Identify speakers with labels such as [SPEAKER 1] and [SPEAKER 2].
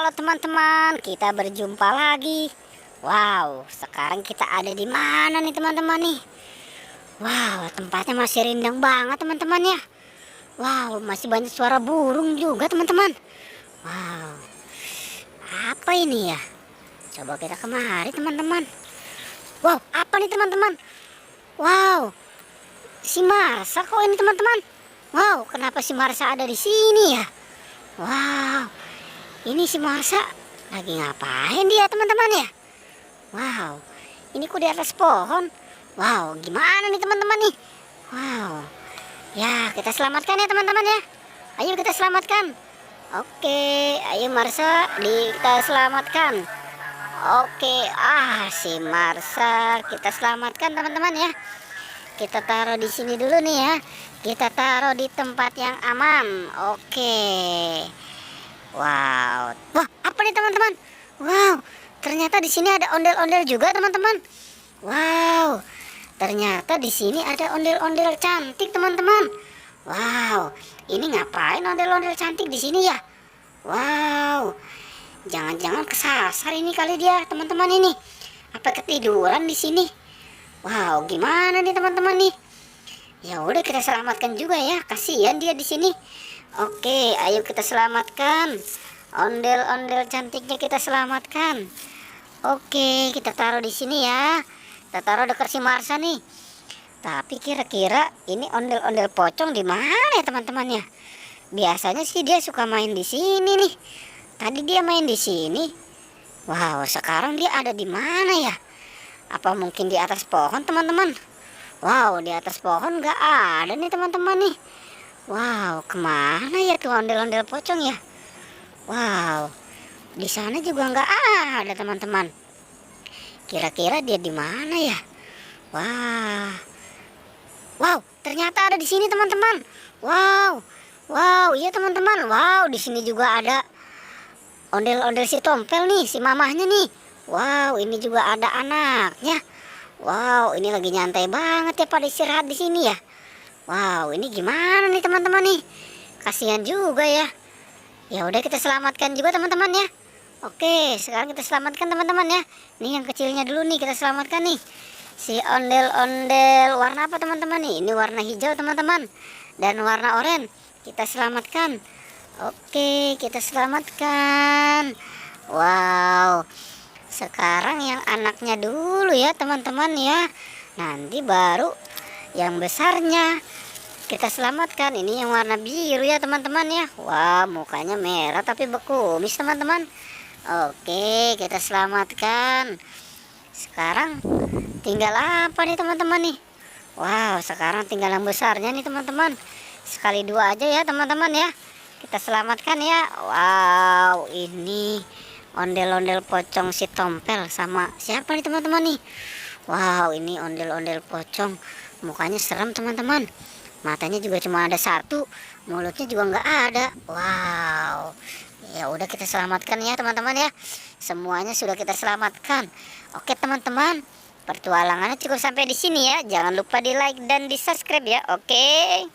[SPEAKER 1] Halo teman-teman, kita berjumpa lagi. Wow, sekarang kita ada di mana nih teman-teman nih? Wow, tempatnya masih rindang banget teman-teman ya. Wow, masih banyak suara burung juga teman-teman. Wow, apa ini ya? Coba kita kemari teman-teman. Wow, apa nih teman-teman? Wow, si Marsa kok ini teman-teman? Wow, kenapa si Marsa ada di sini ya? Wow, ini si Marsa lagi ngapain dia teman-teman ya? Wow, ini kok di atas pohon? Wow, gimana nih teman-teman nih? Wow, ya kita selamatkan ya teman-teman ya. Ayo kita selamatkan. Oke, ayo Marsa kita selamatkan. Oke, si Marsa kita selamatkan teman-teman ya. Kita taruh di sini dulu nih ya. Kita taruh di tempat yang aman. Oke. Wow. Wah, apa nih teman-teman? Wow, ternyata di sini ada ondel-ondel juga teman-teman. Wow, ternyata di sini ada ondel-ondel cantik teman-teman. Wow, ini ngapain ondel-ondel cantik di sini ya? Wow, jangan-jangan kesasar ini kali dia teman-teman ini. Apa ketiduran di sini? Wow, gimana nih teman-teman nih? Ya udah kita selamatkan juga ya, kasihan dia di sini. Oke, ayo kita selamatkan. Ondel-ondel cantiknya kita selamatkan. Oke, kita taruh di sini ya. Kita taruh dekat si Marsa nih. Tapi kira-kira ini ondel-ondel pocong di mana ya teman-teman ya? Biasanya sih dia suka main di sini nih. Tadi dia main di sini. Wow, sekarang dia ada di mana ya? Apa mungkin di atas pohon teman-teman? Wow, di atas pohon nggak ada nih teman-teman nih. Wow, kemana ya tuh ondel-ondel pocong ya? Wow, di sana juga nggak ada teman-teman. Kira-kira dia di mana ya? Wah, wow, ternyata ada di sini teman-teman. Wow, wow, iya teman-teman. Wow, di sini juga ada ondel-ondel si Tompel nih, si mamahnya nih. Wow, ini juga ada anaknya. Wow, ini lagi nyantai banget ya pada istirahat di sini ya. Wow, ini gimana nih teman-teman nih? Kasihan juga ya. Ya udah kita selamatkan juga teman-teman ya. Oke, sekarang kita selamatkan teman-teman ya. Ini yang kecilnya dulu nih kita selamatkan nih. Si ondel-ondel warna apa teman-teman nih? Ini warna hijau teman-teman. Dan warna oranye. Kita selamatkan. Oke, kita selamatkan. Wow. Sekarang yang anaknya dulu ya teman-teman ya. Nanti baru yang besarnya kita selamatkan. Ini yang warna biru ya teman-teman ya. Wah, mukanya merah tapi berkumis teman-teman. Oke, kita selamatkan. Sekarang tinggal apa nih teman-teman nih? Wow, sekarang tinggal yang besarnya nih teman-teman. Sekali dua aja ya teman-teman ya. Kita selamatkan ya. Wow, ini ondel-ondel pocong si Tompel sama siapa nih teman-teman nih? Wow, ini ondel-ondel pocong. Mukanya serem teman-teman. Matanya juga cuma ada satu, mulutnya juga nggak ada. Wow, ya udah kita selamatkan ya teman-teman ya. Semuanya sudah kita selamatkan. Oke teman-teman, pertualangannya cukup sampai di sini ya. Jangan lupa di like dan di subscribe ya. Oke.